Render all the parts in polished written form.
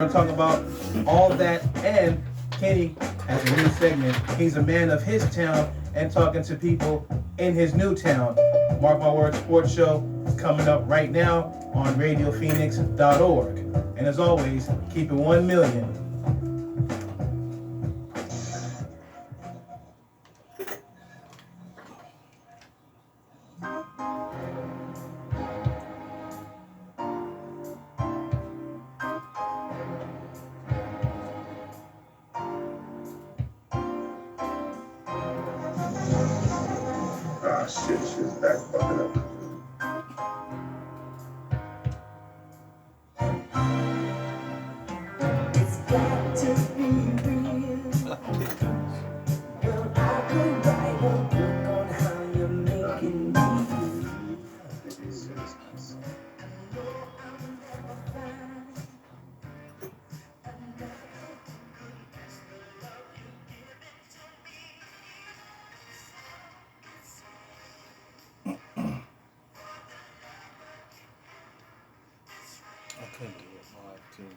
We're going to talk about all that, and Kenny has a new segment. He's a man of his town and talking to people in his new town. Mark My Words Sports Show is coming up right now on RadioPhoenix.org. And as always, keep it 1 million. Ah, shit's back fucking up. It's got to be real. Well, I could write a book on how you're making me feel. I know I'll never find another good as the love you give it to me. I could do it live too.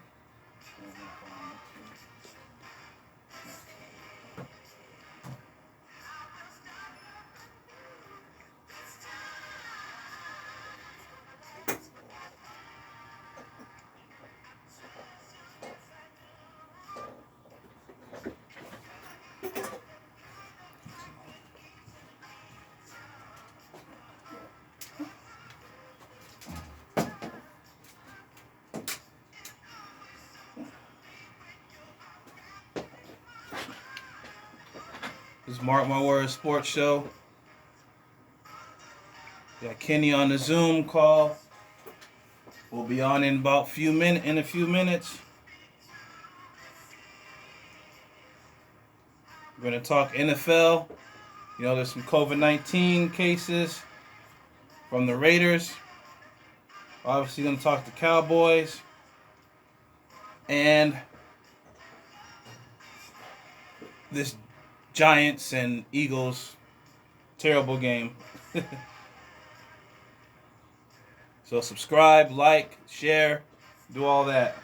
This is Mark My Words Sports Show. Got Kenny on the Zoom call. We'll be on in a few minutes. We're going to talk NFL. You know, there's some COVID-19 cases from the Raiders. Obviously going to talk to Cowboys. And this Giants and Eagles terrible game. So subscribe, like, share, do all that.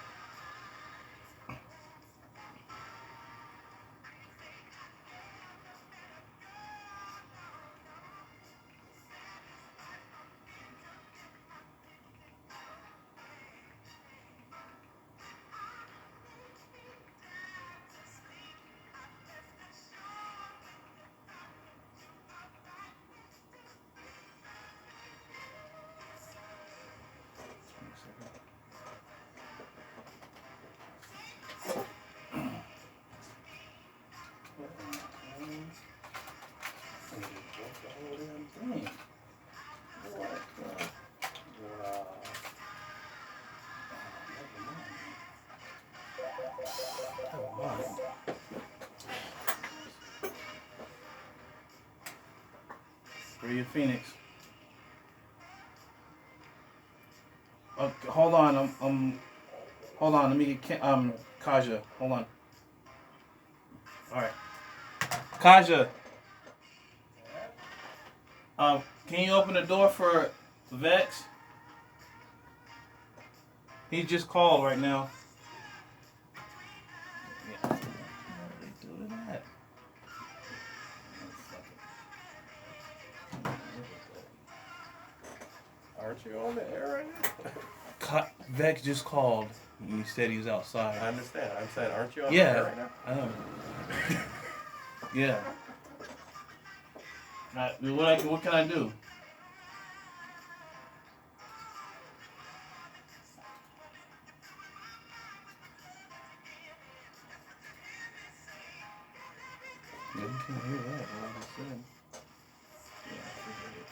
Radio Phoenix. Hold on, hold on. Let me get Kaja. Hold on. All right, Kaja. Can you open the door for Vex? He just called right now. Yeah. What are they doing that? Aren't you on the air right now? Vex just called. He said he was outside. I understand. I'm saying, aren't you on the air right now? I know. Yeah. What can I do? Yeah, you can't hear that. What I just said. Yeah, I figured it.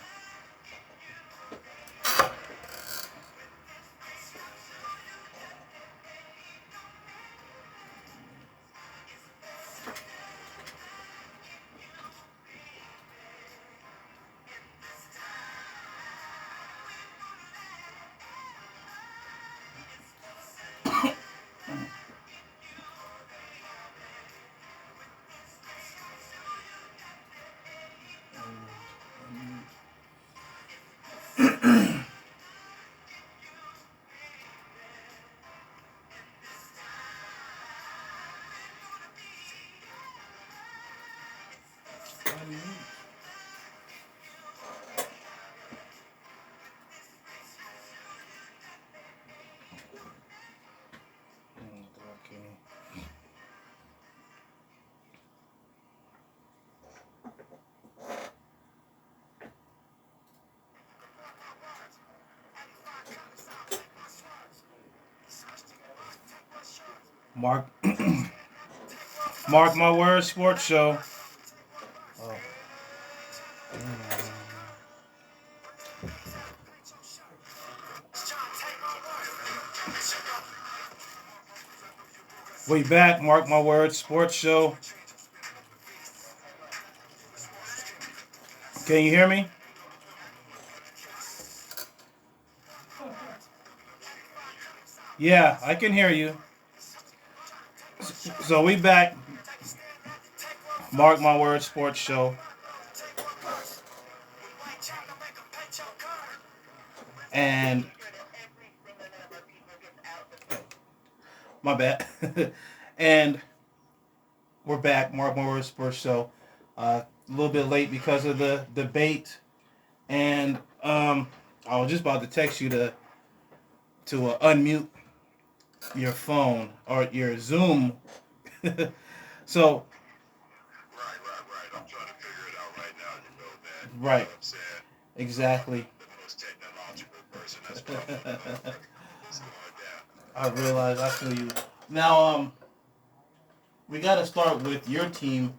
Mark, Mark my words, sports show. Oh. We back, mark my words, sports show. Can you hear me? Yeah, I can hear you. So we back, mark my words, sports show. And my bad. And we're back, mark my words, sports show. A little bit late because of the debate. And I was just about to text you to unmute your phone or your Zoom. So Right. I'm trying to figure it out right now, you know, man. right, You know what I'm saying? exactly. The most technological person that's probably it's going down. I realize I feel you. Now we got to start with your team,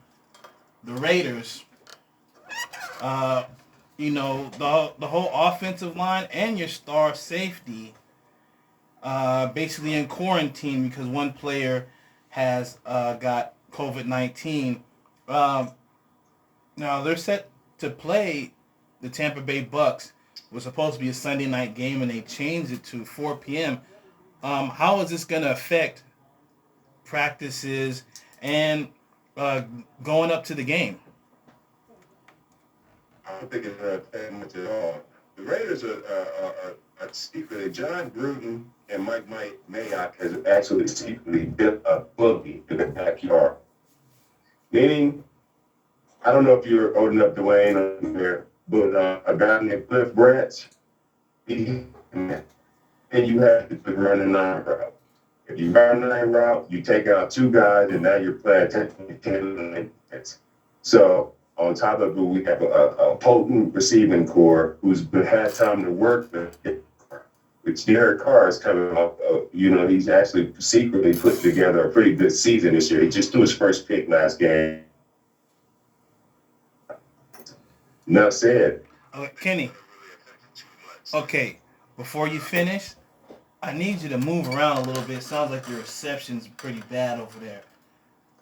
the Raiders. Uh, the whole offensive line and your star safety basically in quarantine because one player has got COVID-19. Um, Now they're set to play the Tampa Bay Bucs. It was supposed to be a Sunday night game and they changed it to 4 p.m. How is this going to affect practices and uh, going up to the game? I don't think it's that much at all. The Raiders are secretly, John Gruden and Mike Mayock has actually secretly built a buggy in the backyard. Meaning, I don't know if you're old enough, Dwayne, there, but a guy named Cliff Branch, and you have to run a 9 route. If you run a 9 route, you take out 2 guys, and now you're playing 10 minutes. So on top of it, we have a potent receiving core who's had time to work with which Derek Carr is coming off. He's actually secretly put together a pretty good season this year. He just threw his first pick last game. Enough said. Kenny, okay, before you finish, I need you to move around a little bit. Sounds like your reception's pretty bad over there.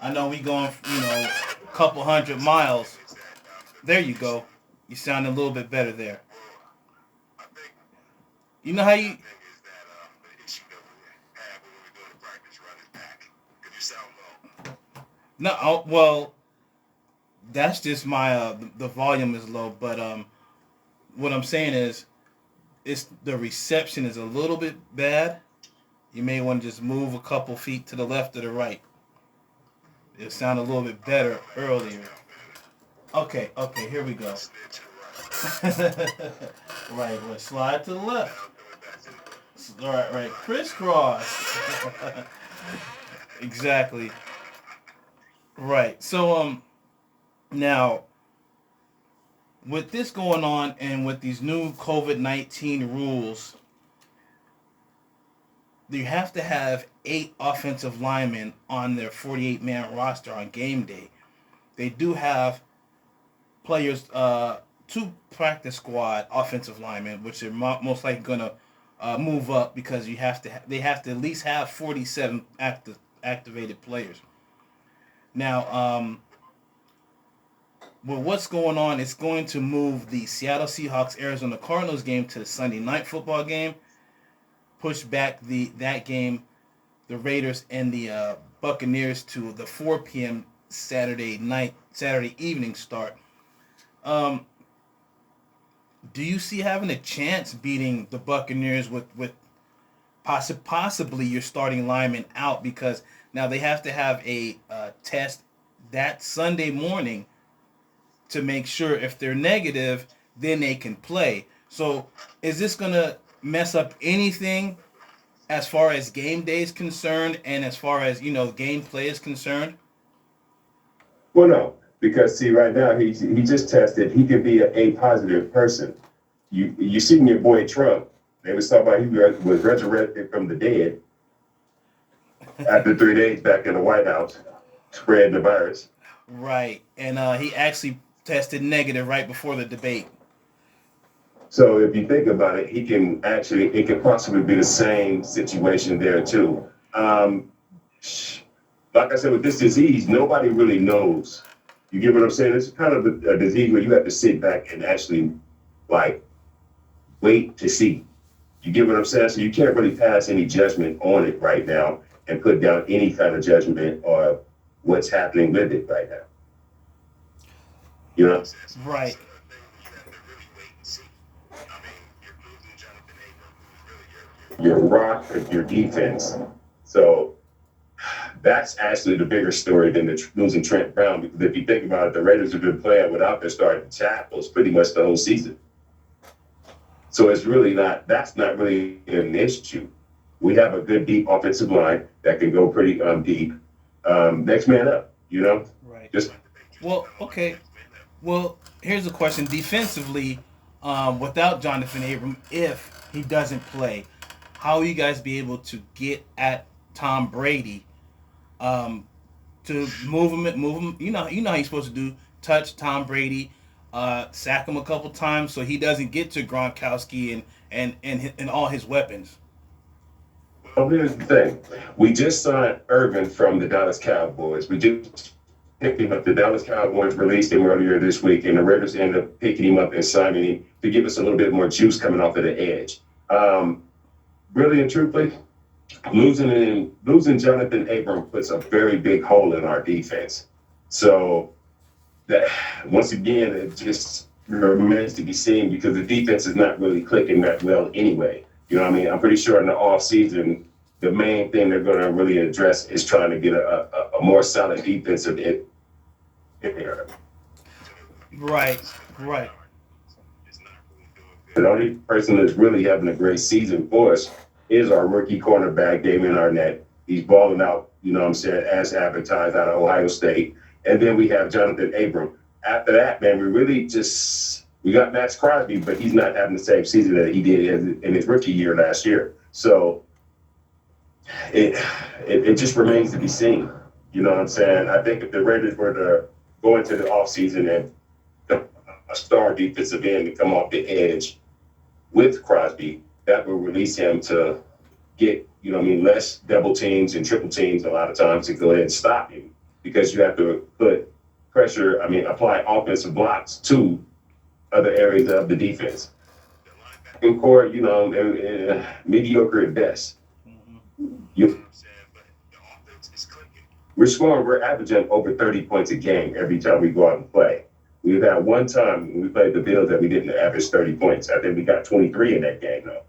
I know we going, a couple 100 miles. There you go. You sound a little bit better there. You know how you... No, well, that's just my, the volume is low, but what I'm saying is, the reception is a little bit bad. You may want to just move a couple feet to the left or the right. It sounded a little bit better earlier. Okay, here we go. Right, slide to the left. Right, crisscross. Exactly. Right. So now with this going on and with these new COVID-19 rules, you have to have 8 offensive linemen on their 48-man roster on game day. They do have players, 2 practice squad offensive linemen, which are most likely going to move up because they have to at least have 47 activated players. Now, with what's going on, it's going to move the Seattle Seahawks Arizona Cardinals game to the Sunday night football game, push back that game, the Raiders and the Buccaneers, to the 4 p.m. Saturday evening start. Do you see having a chance beating the Buccaneers with possibly your starting lineman out, because now they have to have a test that Sunday morning to make sure if they're negative, then they can play. So is this going to mess up anything as far as game day is concerned and as far as, gameplay is concerned? Well, no, because see, right now he just tested. He could be a positive person. You seen your boy Trump? They was talking about he was resurrected from the dead. after 3 days back in the White House, spreading the virus. Right, and he actually tested negative right before the debate. So if you think about it, it could possibly be the same situation there too. Um, like I said, with this disease, nobody really knows. You get what I'm saying? It's kind of a disease where you have to sit back and actually like wait to see. You get what I'm saying? So you can't really pass any judgment on it right now and put down any kind of judgment or what's happening with it right now. You know what I'm saying? Right. Your rock, your defense. So that's actually the bigger story than losing Trent Brown, because if you think about it, the Raiders have been playing without their starting tackles pretty much the whole season. So it's really that's not really an issue. We have a good deep offensive line that can go pretty deep. Next man up, you know? Right. Just Well, okay. Well, here's a question. Defensively, without Jonathan Abram, if he doesn't play, how will you guys be able to get at Tom Brady to move him? You know how he's supposed to do. Touch Tom Brady, sack him a couple times so he doesn't get to Gronkowski and all his weapons. Well, here's the thing. We just signed Irvin from the Dallas Cowboys. We just picked him up. The Dallas Cowboys released him earlier this week, and the Raiders ended up picking him up and signing him to give us a little bit more juice coming off of the edge. Really and truthfully, losing Jonathan Abram puts a very big hole in our defense. So that once again, it just remains to be seen, because the defense is not really clicking that well anyway. You know what I mean? I'm pretty sure in the off season, the main thing they're going to really address is trying to get a more solid defensive in there. Right. The only person that's really having a great season for us is our rookie cornerback, Damian Arnett. He's balling out, you know what I'm saying, as advertised out of Ohio State. And then we have Jonathan Abram. After that, man, we got Max Crosby, but he's not having the same season that he did in his rookie year last year. So it just remains to be seen. You know what I'm saying? I think if the Raiders were to go into the offseason and a star defensive end to come off the edge with Crosby, that will release him to get, you know what I mean, less double teams and triple teams a lot of times to go ahead and stop him, because you have to apply offensive blocks to other areas of the defense. In core, you know, mediocre at best. We're averaging over 30 points a game every time we go out and play. We've had one time when we played the Bills that we didn't average 30 points. I think we got 23 in that game, though,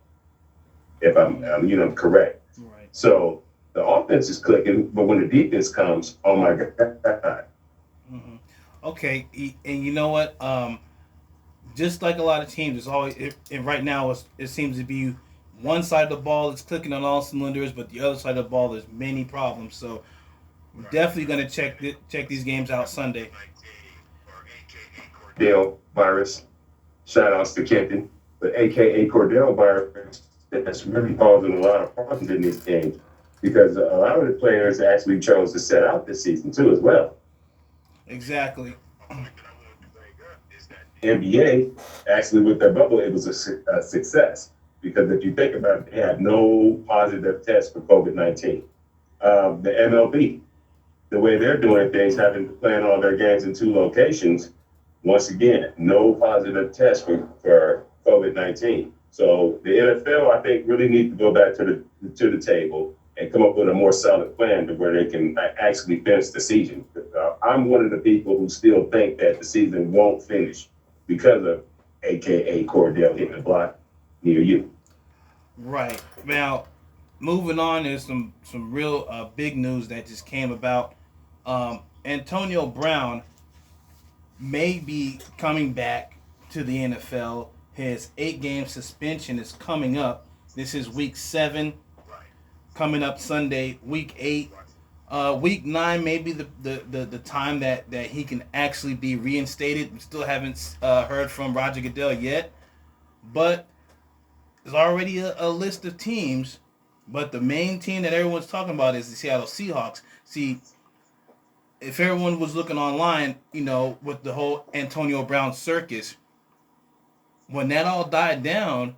if I'm correct. Right. So the offense is clicking, but when the defense comes, oh my God. Mm-hmm. Okay, and you know what? Just like a lot of teams, it's always and right now it seems to be one side of the ball is clicking on all cylinders, but the other side of the ball there's many problems. So we're definitely going to check these games out Sunday. Cordell virus. Shout outs to Kenton. But AKA Cordell virus, that's really causing a lot of problems in these games, because a lot of the players actually chose to set out this season too as well. Exactly. NBA, actually with their bubble, it was a success, because if you think about it, they had no positive tests for COVID-19. The MLB, the way they're doing things, having to plan all their games in 2 locations, once again, no positive tests for COVID-19. So the NFL, I think, really needs to go back to the table and come up with a more solid plan to where they can actually finish the season. I'm one of the people who still think that the season won't finish because of AKA Cordell hitting the block near you. Right. Now, moving on, there's some real big news that just came about. Antonio Brown may be coming back to the NFL. His 8-game suspension is coming up. This is week 7, coming up Sunday. Week 8, week 9 may be the time that he can actually be reinstated. We still haven't heard from Roger Goodell yet, but there's already a list of teams But the main team that everyone's talking about is the Seattle Seahawks. See, if everyone was looking online, with the whole Antonio Brown circus, when that all died down,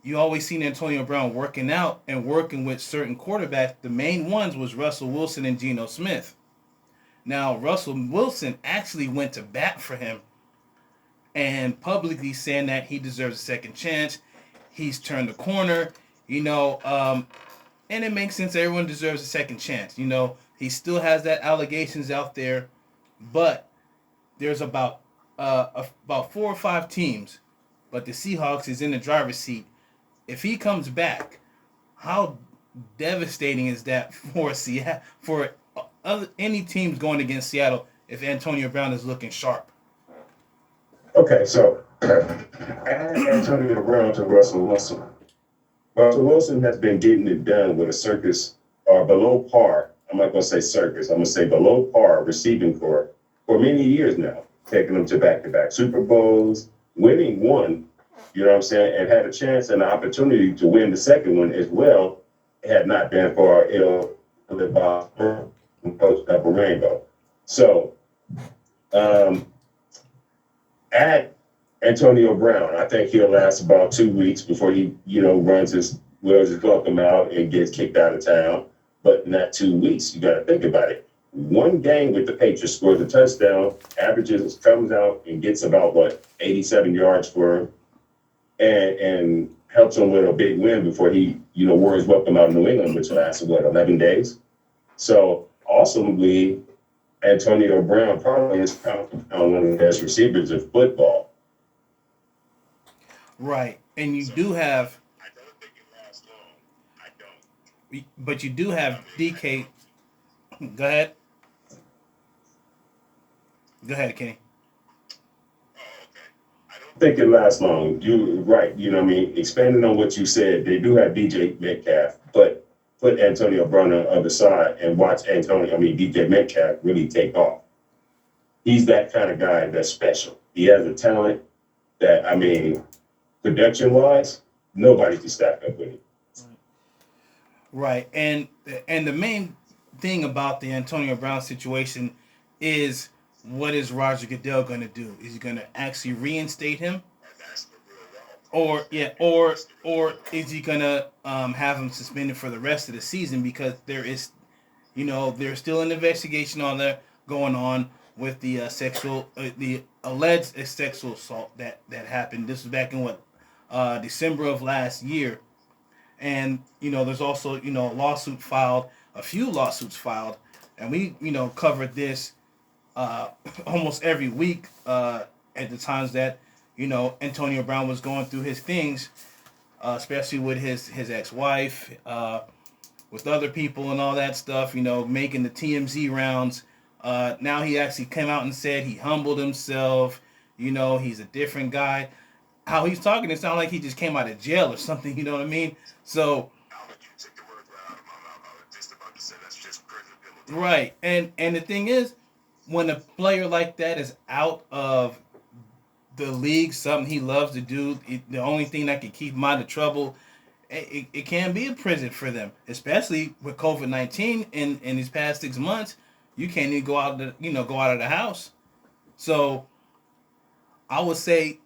you always seen Antonio Brown working out and working with certain quarterbacks. The main ones was Russell Wilson and Geno Smith. Now, Russell Wilson actually went to bat for him and publicly saying that he deserves a second chance. He's turned the corner, and it makes sense. Everyone deserves a second chance. He still has that allegations out there, but there's about 4 or 5 teams, but the Seahawks is in the driver's seat. If he comes back, how devastating is that for Seattle, for any teams going against Seattle if Antonio Brown is looking sharp? Okay, so add Antonio Brown to Russell Wilson. Russell Wilson has been getting it done with a circus or below par. I'm not going to say circus. I'm going to say below par receiving corps for many years now, taking them to back-to-back Super Bowls, winning one, you know what I'm saying, and had a chance and an opportunity to win the second one as well, had not been for Coach Rainbow. So, add Antonio Brown. I think he'll last about 2 weeks before he, wears his welcome out and gets kicked out of town. But in that 2 weeks, you got to think about it. One game with the Patriots, scores a touchdown, averages, comes out and gets about 87 yards for him, and helps him with a big win before he, wore his welcome out in New England, which lasted 11 days. So ultimately, Antonio Brown probably is on one of the best receivers of football. Right, and you do have. I don't think it lasts long. I don't. But you do have DK. Go ahead. Go ahead, Kenny. Oh, okay. I don't think it lasts long. You're right. Expanding on what you said, they do have DJ Metcalf, but put Antonio Brown on the other side and watch DJ Metcalf really take off. He's that kind of guy that's special. He has a talent that, production-wise, nobody can stack up with him. Right, and the main thing about the Antonio Brown situation is, what is Roger Goodell going to do? Is he going to actually reinstate him, or is he going to have him suspended for the rest of the season, because there's still an investigation on there going on with the the alleged sexual assault that happened. This was back in December of last year. And, there's also, a few lawsuits filed, and we, covered this almost every week at the times that, Antonio Brown was going through his things, especially with his ex-wife, with other people and all that stuff, making the TMZ rounds. Now he actually came out and said he humbled himself, he's a different guy. How he's talking, it sounds like he just came out of jail or something, you know what I mean? So, right, and the thing is, when a player like that is out of the league, something he loves to do, the only thing that can keep him out of trouble, it can be a prison for them, especially with COVID-19 in these past 6 months. You can't even go out of the house. So, I would say,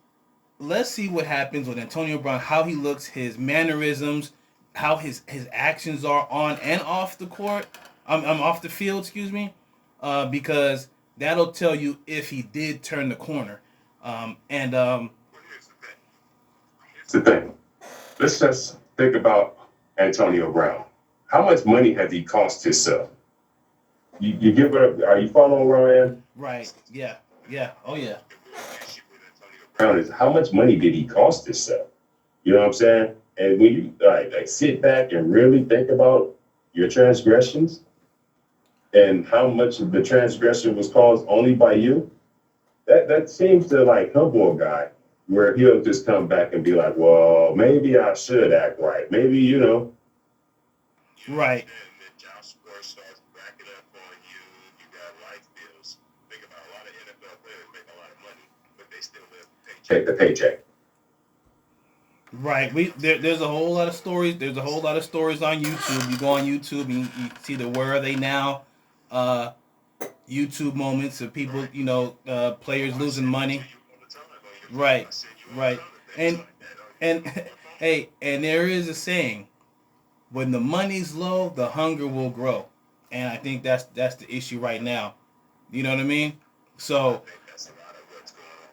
let's see what happens with Antonio Brown, how he looks, his mannerisms, how his actions are on and off the court. I'm off the field, excuse me, because that'll tell you if he did turn the corner. Here's the thing. Let's just think about Antonio Brown. How much money has he cost himself? You give it up. Are you following where I am? Right. Yeah. Oh yeah. Brown is, how much money did he cost himself? You know what I'm saying? And when you like sit back and really think about your transgressions and how much of the transgression was caused only by you, that seems to humble a guy, where he'll just come back and be like, well, maybe I should act right. Maybe, Right. Take the paycheck. Right. There's a whole lot of stories. There's a whole lot of stories on YouTube. You go on YouTube and you see the Where Are They Now YouTube moments of people, players losing money. Right. Right. And hey, and there is a saying, when the money's low, the hunger will grow. And I think that's the issue right now. You know what I mean? So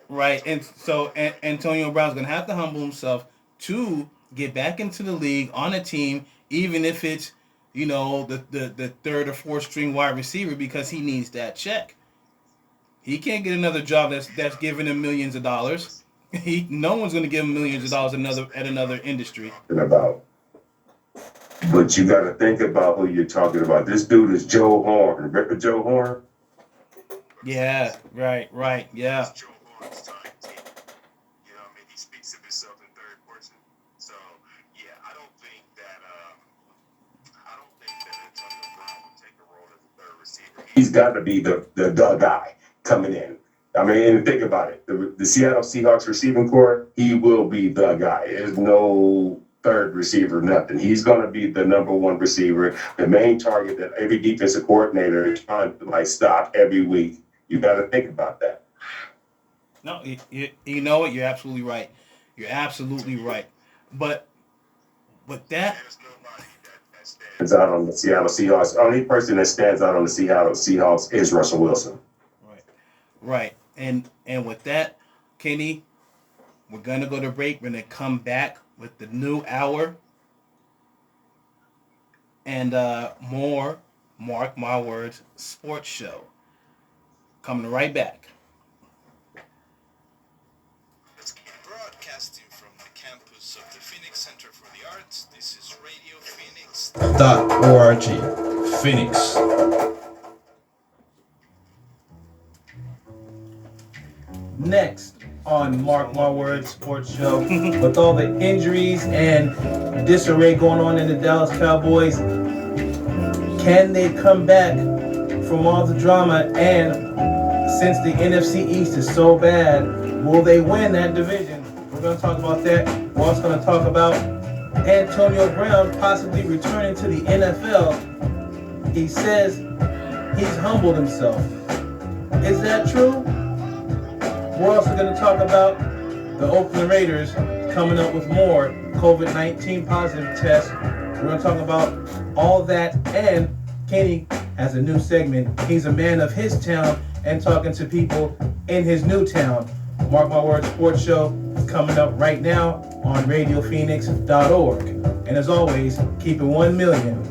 right, and so Antonio Brown's gonna have to humble himself to get back into the league on a team, even if it's the third or fourth string wide receiver, because he needs that check. He can't get another job that's giving him millions of dollars. No one's gonna give him millions of dollars at another industry. About. But you got to think about who you're talking about. This dude is Joe Horn. Remember Joe Horn? Yeah, right, yeah. Joe Horn's time team. You know what I mean? He speaks of himself in third person. So, yeah, I don't think that Antonio Brown will take a role as a third receiver. He's got to be the guy coming in. I mean, and think about it. The Seattle Seahawks receiving core, he will be the guy. There's no third receiver, nothing. He's going to be the number one receiver, the main target that every defensive coordinator is trying to stop every week. You got to think about that. No, you know what? You're absolutely right. You're absolutely right. But that There's nobody that stands out on the Seattle Seahawks. The only person that stands out on the Seattle Seahawks is Russell Wilson. Right. And with that, Kenny, we're gonna go to break. We're gonna come back with the new hour and more Mark My Words sports show. Coming right back. Broadcasting from the campus of the Phoenix Center for the Arts, this is Radio Phoenix. .org. Phoenix. Next on Mark My Words Sports Show, with all the injuries and disarray going on in the Dallas Cowboys, can they come back from all the drama? And since the NFC East is so bad, will they win that division? We're going to talk about that. We're also going to talk about Antonio Brown possibly returning to the NFL. He says he's humbled himself. Is that true? We're also going to talk about the Oakland Raiders coming up with more COVID-19 positive tests. We're going to talk about all that, and Kenny has a new segment. He's a man of his town and talking to people in his new town. Mark My Words Sports Show is coming up right now on RadioPhoenix.org. And as always, keep it 1 million.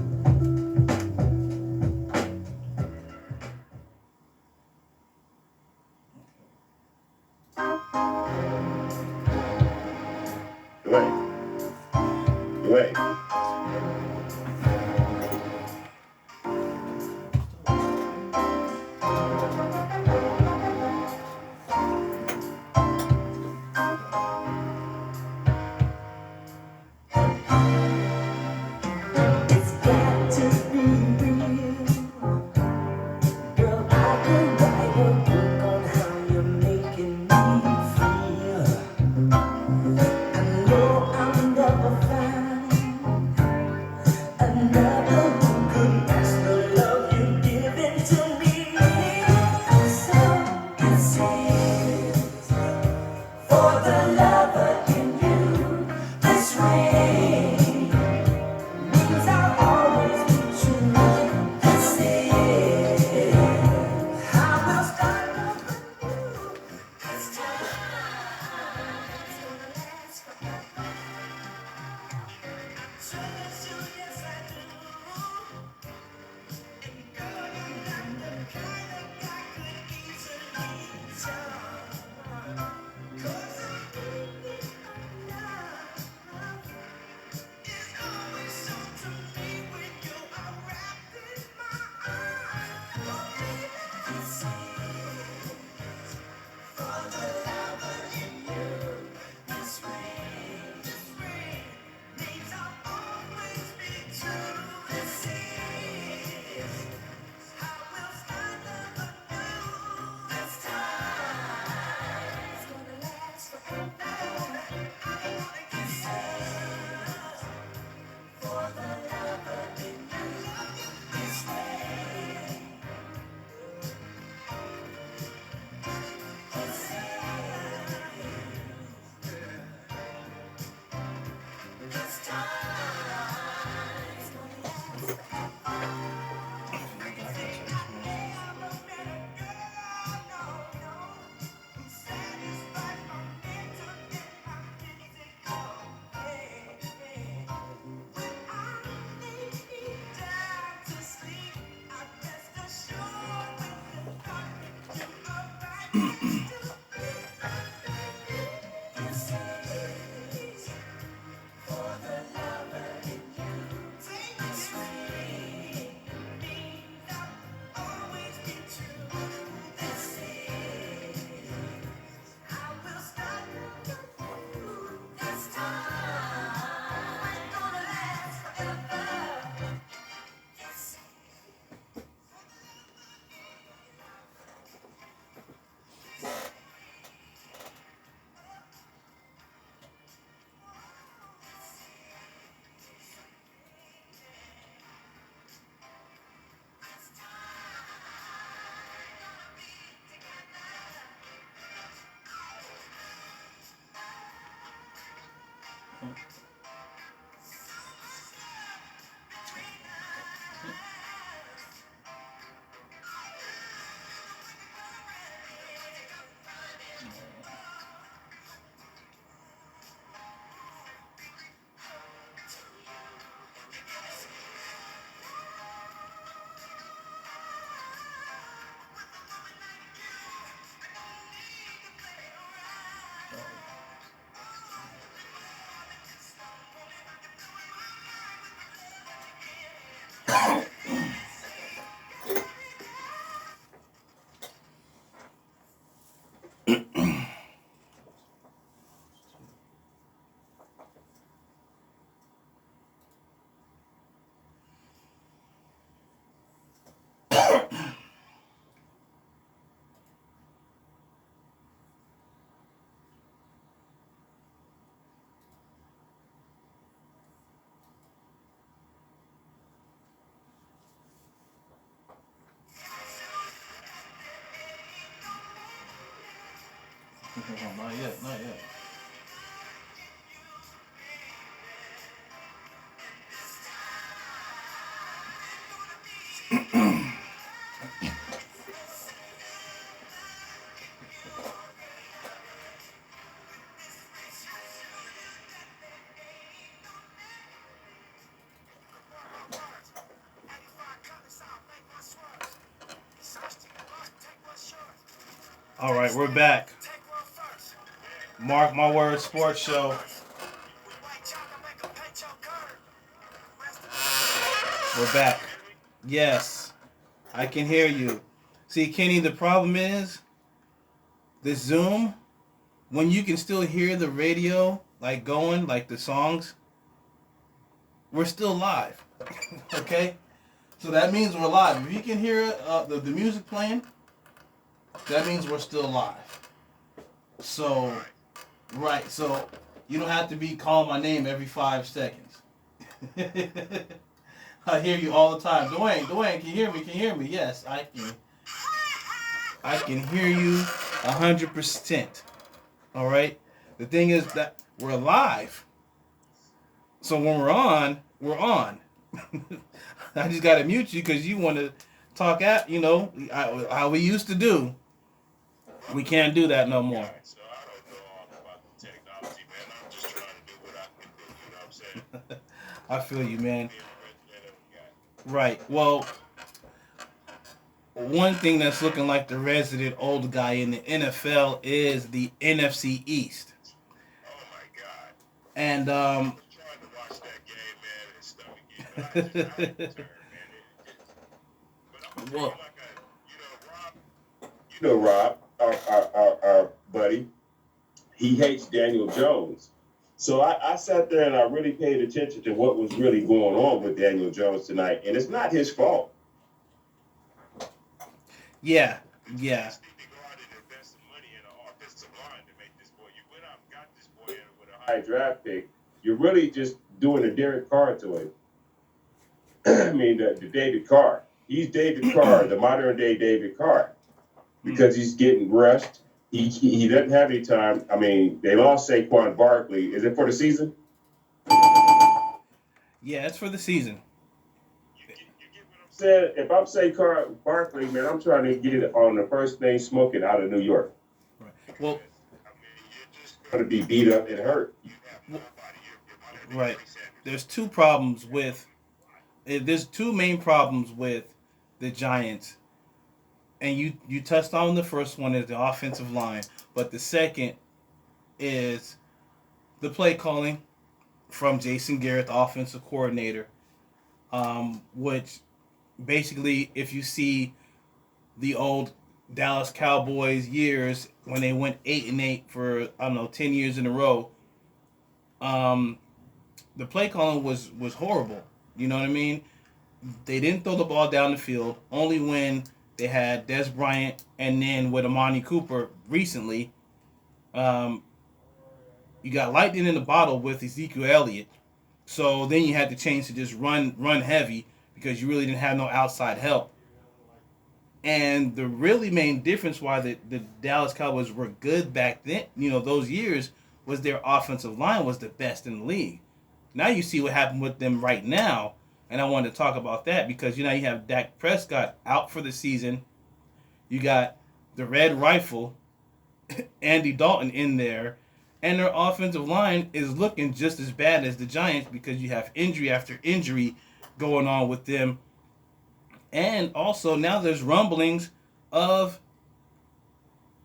Wait. It's Not yet, not yet. All right, we're back. Mark My Words Sports Show. We're back. Yes, I can hear you. See, Kenny, the problem is the Zoom, when you can still hear the radio, like going, like the songs, we're still live. Okay? So that means we're live. If you can hear the music playing, that means we're still live. So, right. So you don't have to be calling my name every 5 seconds. I hear you all the time. Dwayne, can you hear me? Can you hear me? Yes, I can. I can hear you 100%. All right? The thing is that we're live. So when we're on, we're on. I just got to mute you because you want to talk at, how we used to do. We can't do that no more. So I don't know all about the technology, man. I'm just trying to do what I can do. You know what I'm saying? I feel you, man. Being the resident guy. Right. Well, one thing that's looking like the resident old guy in the NFL is the NFC East. Oh my God. And I was trying to watch that game, man, and stuff again, but I just got returned, man. But I'm gonna tell you, Whoa. Rob, our buddy, he hates Daniel Jones. So I sat there and I really paid attention to what was really going on with Daniel Jones tonight, and it's not his fault. Yeah. You just need to go out and invest some money in an offensive line to make this boy. You went out and got this boy in with a high draft pick. You're really just doing a Derek Carr to him. I mean, the David Carr. He's David Carr, the modern day David Carr, because he's getting rushed. He doesn't have any time. I mean, they lost Saquon Barkley. Is it for the season? Yeah, it's for the season. You get what I'm saying? If I'm Saquon Barkley, man, I'm trying to get it on the first thing smoking out of New York. Right. Well, I mean, you're just going to be beat up and hurt. You have nobody. right. There's two problems with. There's two main problems with the Giants and you touched on the first one is the offensive line, but the second is the play calling from Jason Garrett, the offensive coordinator, which basically, if you see the old Dallas Cowboys years when they went 8-8 for I don't know 10 years in a row, the play calling was horrible. You know what I mean? They didn't throw the ball down the field only when they had Des Bryant, and then with Amani Cooper recently, you got lightning in the bottle with Ezekiel Elliott. So then you had to change to just run heavy because you really didn't have no outside help. And the really main difference why the Dallas Cowboys were good back then, those years, was their offensive line was the best in the league. Now you see what happened with them right now, and I wanted to talk about that because you have Dak Prescott out for the season. You got the Red Rifle, Andy Dalton in there, and their offensive line is looking just as bad as the Giants because you have injury after injury going on with them. And also now there's rumblings of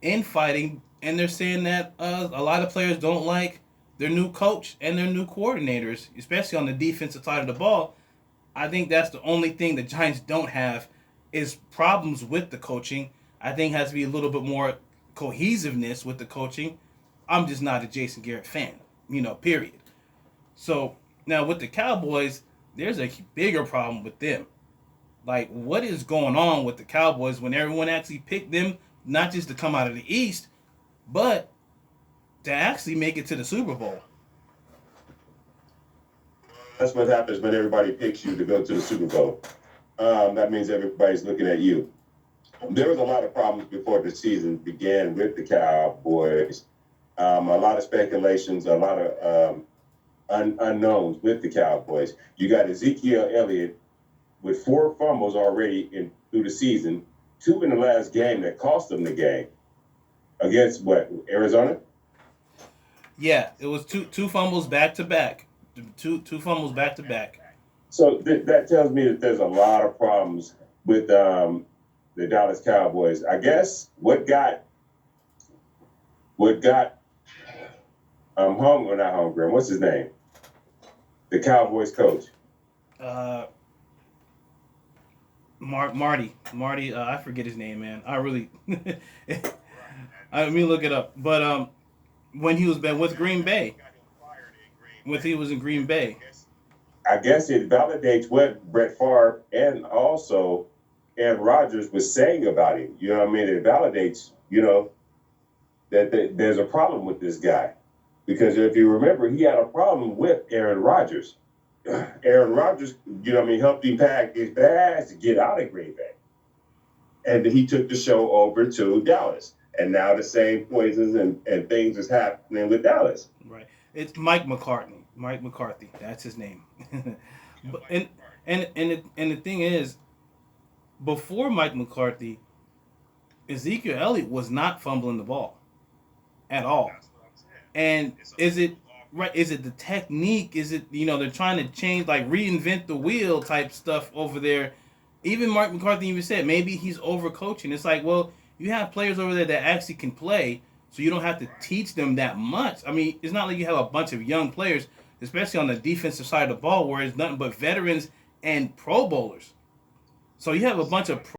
infighting, and they're saying that a lot of players don't like their new coach and their new coordinators, especially on the defensive side of the ball. I think that's the only thing the Giants don't have is problems with the coaching. I think it has to be a little bit more cohesiveness with the coaching. I'm just not a Jason Garrett fan, period. So now with the Cowboys, there's a bigger problem with them. Like, what is going on with the Cowboys when everyone actually picked them, not just to come out of the East, but to actually make it to the Super Bowl? That's what happens when everybody picks you to go to the Super Bowl. That means everybody's looking at you. There was a lot of problems before the season began with the Cowboys. A lot of speculations, a lot of unknowns with the Cowboys. You got Ezekiel Elliott with 4 fumbles already through the season, 2 in the last game that cost them the game. Against what, Arizona? Yeah, it was two fumbles back to back. Two fumbles back to back. So that tells me that there's a lot of problems with the Dallas Cowboys. I guess what got not Holmgren, what's his name? The Cowboys coach. Marty, I forget his name, man. I really, let me look it up. But when he was with Green Bay, he was in Green Bay. I guess it validates what Brett Favre and also Aaron Rodgers was saying about him. You know what I mean? It validates, that there's a problem with this guy. Because if you remember, he had a problem with Aaron Rodgers. Aaron Rodgers, helped him pack his bags to get out of Green Bay. And he took the show over to Dallas. And now the same poisons and things is happening with Dallas. Right. It's Mike McCarthy. That's his name. But, and the thing is, before Mike McCarthy, Ezekiel Elliott was not fumbling the ball at all. And is it the technique? Is it, they're trying to change, like reinvent the wheel type stuff over there? Even Mike McCarthy even said maybe he's overcoaching. It's like, well, you have players over there that actually can play, so you don't have to teach them that much. I mean, it's not like you have a bunch of young players, especially on the defensive side of the ball, where it's nothing but veterans and Pro Bowlers. So you have a bunch of